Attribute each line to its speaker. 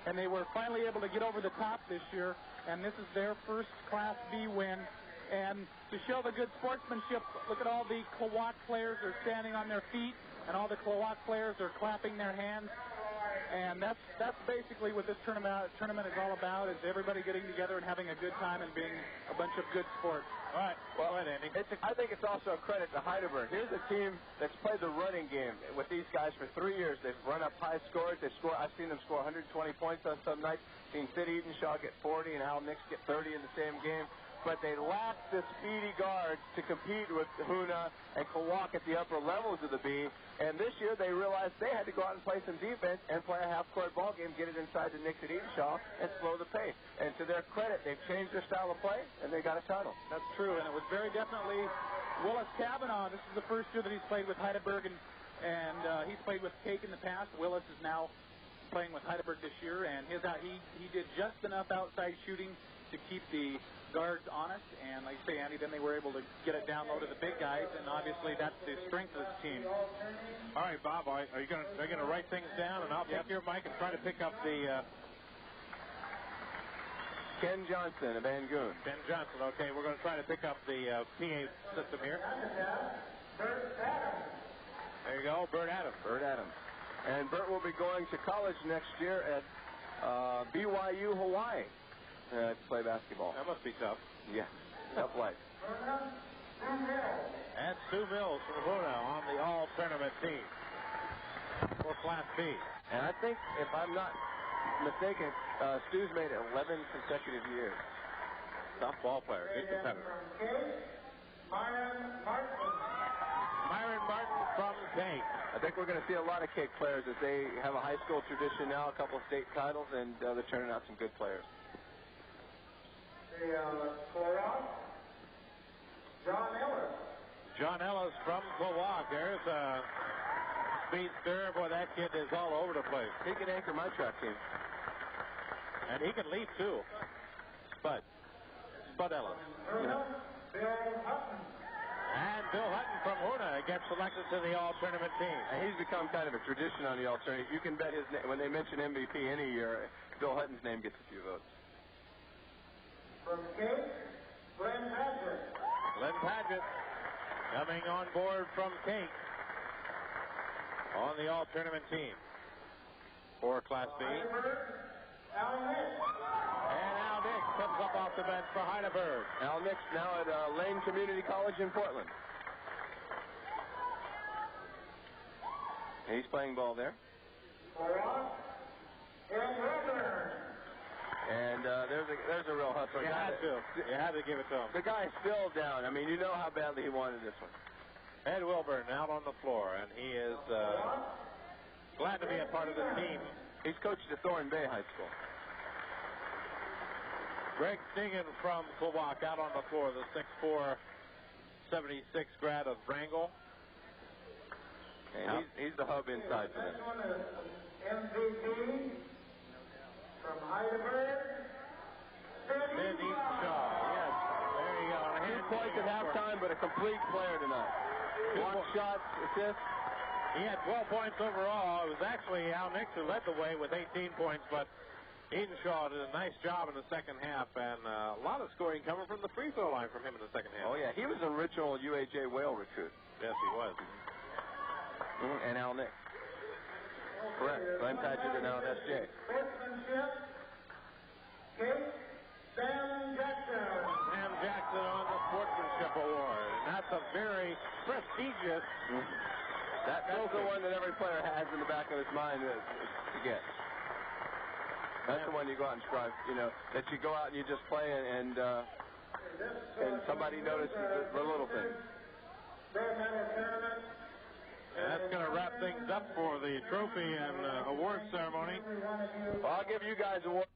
Speaker 1: and they were finally able to get over the top this year, and this is their first Class B win. And to show the good sportsmanship, look at all the Klawock players are standing on their feet, and all the Klawock players are clapping their hands. And that's basically what this tournament is all about, is everybody getting together and having a good time and being a bunch of good sports.
Speaker 2: All right. Well, go ahead, Andy.
Speaker 3: I think it's also a credit to Heidelberg. Here's a team that's played the running game with these guys for 3 years. They've run up high scores. I've seen them score 120 points on some nights. Seen Sid Edenshaw get 40 and Al Nix get 30 in the same game. But they lack the speedy guards to compete with Hoona and Klawock at the upper levels of the B. And this year they realized they had to go out and play some defense and play a half-court ball game, get it inside the Nix at Edenshaw, and slow the pace. And to their credit, they've changed their style of play, and they got a title.
Speaker 1: That's true, and it was very definitely Willis Kavanaugh. This is the first year that he's played with Heidelberg, and he's played with Cake in the past. Willis is now playing with Heidelberg this year, and he did just enough outside shooting to keep the guards honest, and like you say, Andy, then they were able to get it down low to the big guys, and obviously that's the strength of this team.
Speaker 2: All right, Bob, are you going to write things down, and I'll take your mic and try to pick up the
Speaker 3: Ken Johnson of Van Goon.
Speaker 2: Ken Johnson, okay, we're going to try to pick up the PA system here. There you go, Bert Adams.
Speaker 3: Bert Adams. And Bert will be going to college next year at BYU, Hawaii. To play basketball.
Speaker 2: That must be tough.
Speaker 3: Yeah, tough life.
Speaker 2: And Stu Mills from Hoona on the all-tournament team for Class B.
Speaker 3: And I think, if I'm not mistaken, Stu's made 11 consecutive years.
Speaker 2: Tough ball player, good competitor. Myron Martin from Cake.
Speaker 3: I think we're going to see a lot of Cake players as they have a high school tradition now, a couple of state titles, and they're turning out some good players.
Speaker 2: John Ellis from Klawock. There's a speedster. Boy, that kid is all over the place.
Speaker 3: He can anchor my track team.
Speaker 2: And he can lead, too. Spud Ellis. And Bill Hutton from Hoona gets selected to the all-tournament team.
Speaker 3: And he's become kind of a tradition on the all-tournament. You can bet his name. When they mention MVP any year, Bill Hutton's name gets a few votes.
Speaker 4: From Cake, Glenn Padgett.
Speaker 2: Glenn Padgett coming on board from Cake on the all-tournament team for Class B.
Speaker 4: Al Nix.
Speaker 2: And Al Nix comes up off the bench for Heidelberg.
Speaker 3: Al Nix now at Lane Community College in Portland. And he's playing ball there. And there's a real hustler.
Speaker 2: You had to give it to him.
Speaker 3: The guy's still down. I mean, you know how badly he wanted this one.
Speaker 2: Ed Wilburn out on the floor, and he is glad to be a part of the team.
Speaker 3: He's coached at Thorn Bay High School.
Speaker 2: Greg Snegan from Klawock out on the floor, the 6'4", 76 grad of Wrangell.
Speaker 3: And he's the hub inside for them.
Speaker 4: This one is MVP from Heidelberg.
Speaker 2: Sid Edenshaw. Yes, there you go.
Speaker 3: 2 points at halftime, but a complete player tonight. Block shots, assists.
Speaker 2: He had 12 points overall. It was actually Al Nix who led the way with 18 points, but Edenshaw did a nice job in the second half, and a lot of scoring coming from the free throw line from him in the second half.
Speaker 3: Oh, yeah. He was an original UAJ Whale recruit.
Speaker 2: Yes, he was.
Speaker 3: And Al Nix. Correct. Glenn Padgett and Al SJ.
Speaker 4: Sportsmanship, Kate Sam Jackson.
Speaker 2: Sam Jackson on the Sportsmanship Award, and that's a very prestigious.
Speaker 3: That's the one that every player has in the back of his mind to get. That's the one you go out and strive, that you go out and you just play and somebody notices the little things.
Speaker 2: And that's going to wrap things up for the trophy and award ceremony.
Speaker 3: Well, I'll give you guys awards.